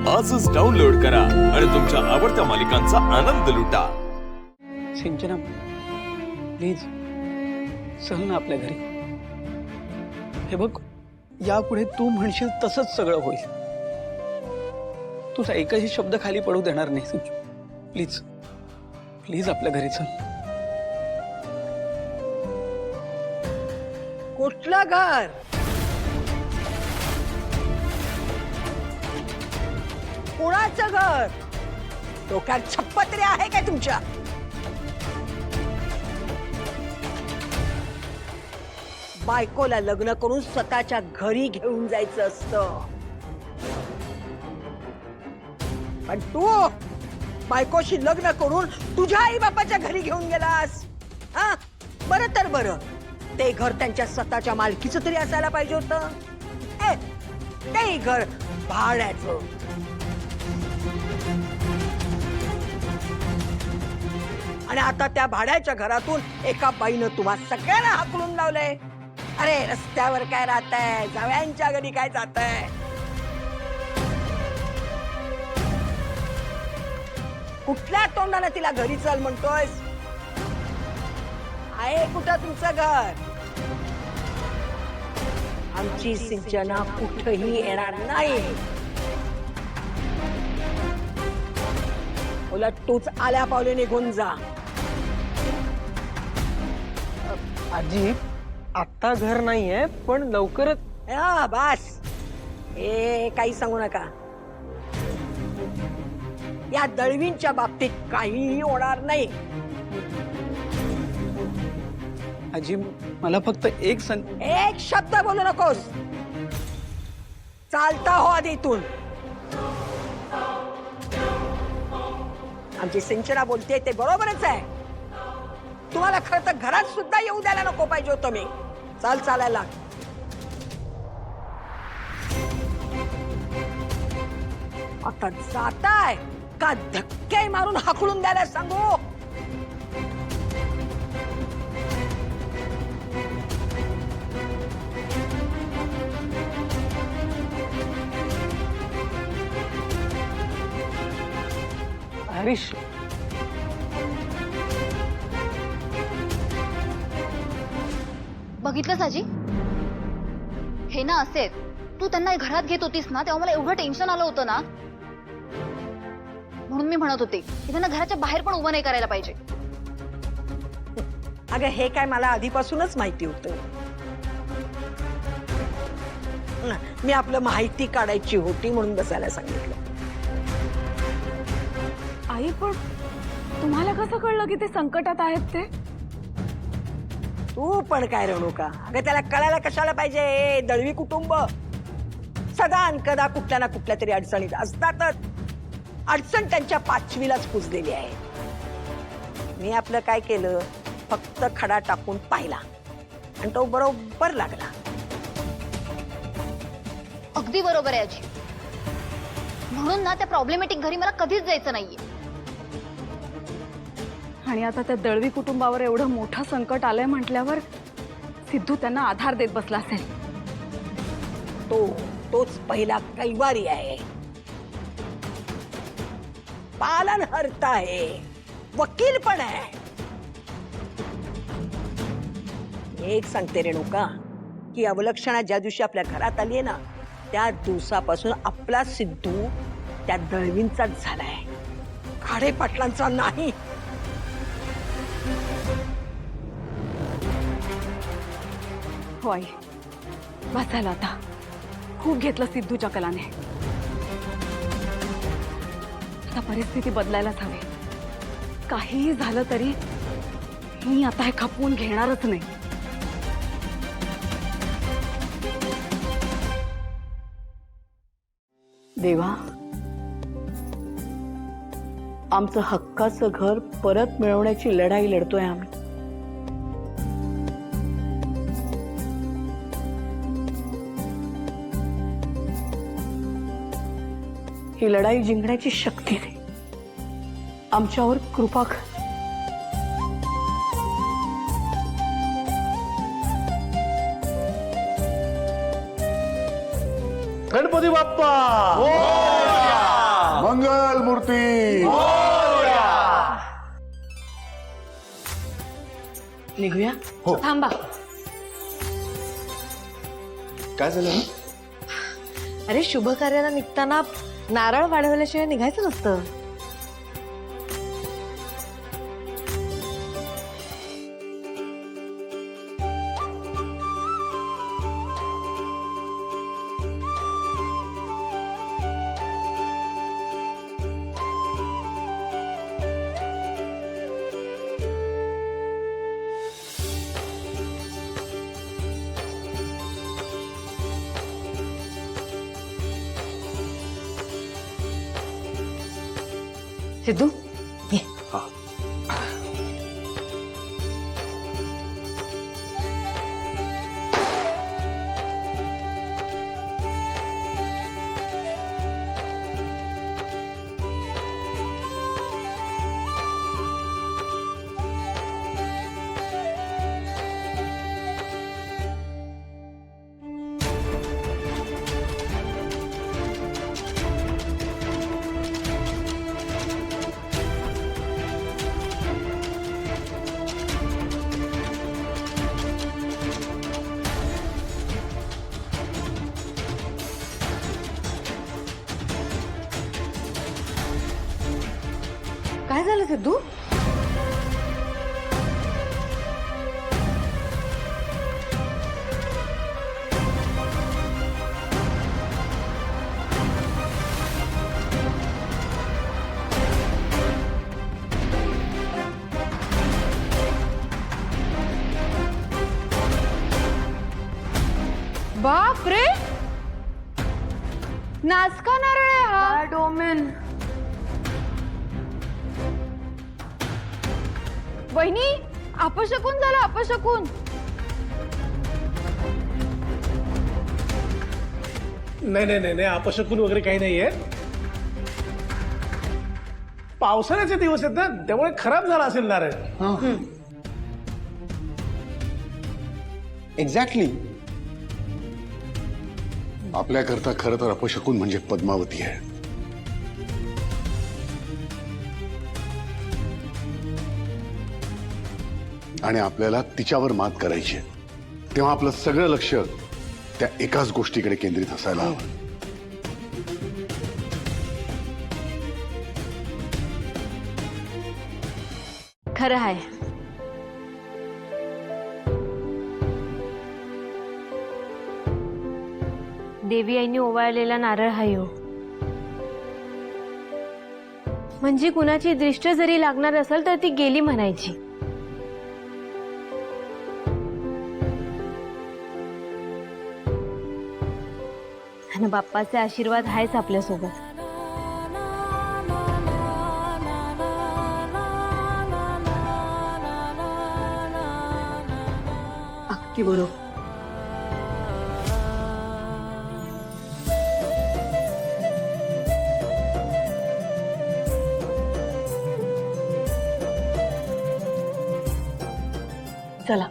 आजच डाउनलोड करा आणि तुमच्या आवडत्या मालिकांचा आनंद लुटा। सिंचना प्लीज चल ना आपल्या घरी। हे बघ, यापुढे तू म्हणशील तसंच सगळं होईल। तुझा एकही शब्द खाली पडू देणार नाही सिंचू। प्लीज प्लीज आपल्या घरी चल। कुठलं घर? कुणाचं घर? डोक्यात छप्पत्री आहे काय तुमच्या? बायकोला लग्न करून स्वतःच्या घरी घेऊन जायचं असतं, पण तू बायकोशी लग्न करून तुझ्या आई बापाच्या घरी घेऊन गेलास। हा बरं तर बरं, ते घर त्यांच्या स्वतःच्या मालकीचं तरी असायला पाहिजे होतं। ते घर भाड्याचं। आणि आता त्या भाड्याच्या घरातून एका बाईनं तुम्हा सगळ्यांना हाकलून लावलंय। अरे रस्त्यावर काय राहताय, जावयांच्या घरी काय जाताय? कुठल्या तोंडाने तिला घरी चल म्हणतोयस? आहे कुठं तुमचं घर? आमची सिंचना कुठेही येणार नाही। उलट तूच आल्या पावले निघून जा। आजी आता घर नाहीये, पण लवकरच। हा बस, हे काही सांगू नका। या दळवींच्या बाबतीत काहीही होणार नाही। आजी मला फक्त एक शब्द बोलू नकोस। चालता हो आधी इथून। आमची सिंचना बोलते ते बरोबरच आहे। तुम्हाला खरं तर घरात सुद्धा येऊ द्यायला नको पाहिजे होतं मी। चाल चालायला। आता जाताय का धक्के मारून हाकलून द्यायला सांगू? हरीश बघितलं साजी, हे ना असे तू त्यांना घरात घेत होतीस ना, तेव्हा मला एवढं टेन्शन आलं होतं ना, म्हणून मी म्हणत होते की त्यांना घराच्या बाहेर पण उभं नाही करायला पाहिजे। अगं हे काय मला आधीपासूनच माहिती होतं। मी आपलं माहिती काढायची होती म्हणून बसायला सांगितलं। आई पण तुम्हाला कसं कळलं की ते संकटात आहेत ते? तू पण काय रणू का? अगं त्याला कळायला कशाला पाहिजे? दळवी कुटुंब सदा कदा कुठल्या ना कुठल्या तरी अडचणीत असतातच। अडचण त्यांच्या पाचवीलाच पुजलेली आहे। मी आपलं काय केलं, फक्त खडा टाकून पाहिला आणि तो बरोबर लागला। अगदी बरोबर आहे आजी, म्हणून ना त्या प्रॉब्लेमॅटिक घरी मला कधीच जायचं नाहीये। आणि आता त्या दळवी कुटुंबावर एवढं मोठं संकट आलंय म्हटल्यावर सिद्धू त्यांना आधार देत बसला असेल। तोच पहिला कैवारी आहे, पालनहर्ता आहे, वकील पण आहे। एक सांगते रेणुका की अवलक्षणा ज्या दिवशी आपल्या घरात आली ना, त्या दिवसापासून आपला सिद्धू त्या दळवींचाच झालाय, खाडे पाटलांचा नाही। हो आई, बस झालं आता, खूप घेतलं सिद्धूच्या कलाने। आता परिस्थिती बदलायलाच हवी। काहीही झालं तरी मी आता हे खपवून घेणारच नाही। देवा, आमचं हक्काचं घर परत मिळवण्याची लढाई लढतोय आम्ही। ही लढाई जिंकण्याची शक्ती दे, आमच्यावर कृपा कर। गणपती बाप्पा निघूया हो. थांबा. काय झालं? अरे शुभ कार्याला निघताना नारळ वाढवल्याशिवाय निघायचं नसतं. सिद्धू ये. काय झालं सिद्धू? बाप रे, नाचका नारळ आहे हा. डोमेन. वहिनी, अपशकून झालं, अपशकून. नाही नाही नाही नाही, अपशकुन वगैरे काही नाहीये. पावसाळ्याचे दिवस आहेत ना, त्यामुळे खराब झाला असेल नारळ. एक्झॅक्टली. आपल्याकरता खरं तर अपशकुन म्हणजे पद्मावती आहे. आणि आपल्याला तिच्यावर मात करायची आहे. तेव्हा आपलं सगळं लक्ष त्या एकाच गोष्टीकडे केंद्रित असायला हवं. खरं आहे. देवी आईने ओवाळलेला नारळ हा यो. म्हणजे कुणाची दृष्ट जरी लागणार असेल तर ती गेली म्हणायची. आणि बाप्पाचे आशीर्वाद आहेच आपल्यासोबत. अगदी बरोबर. चला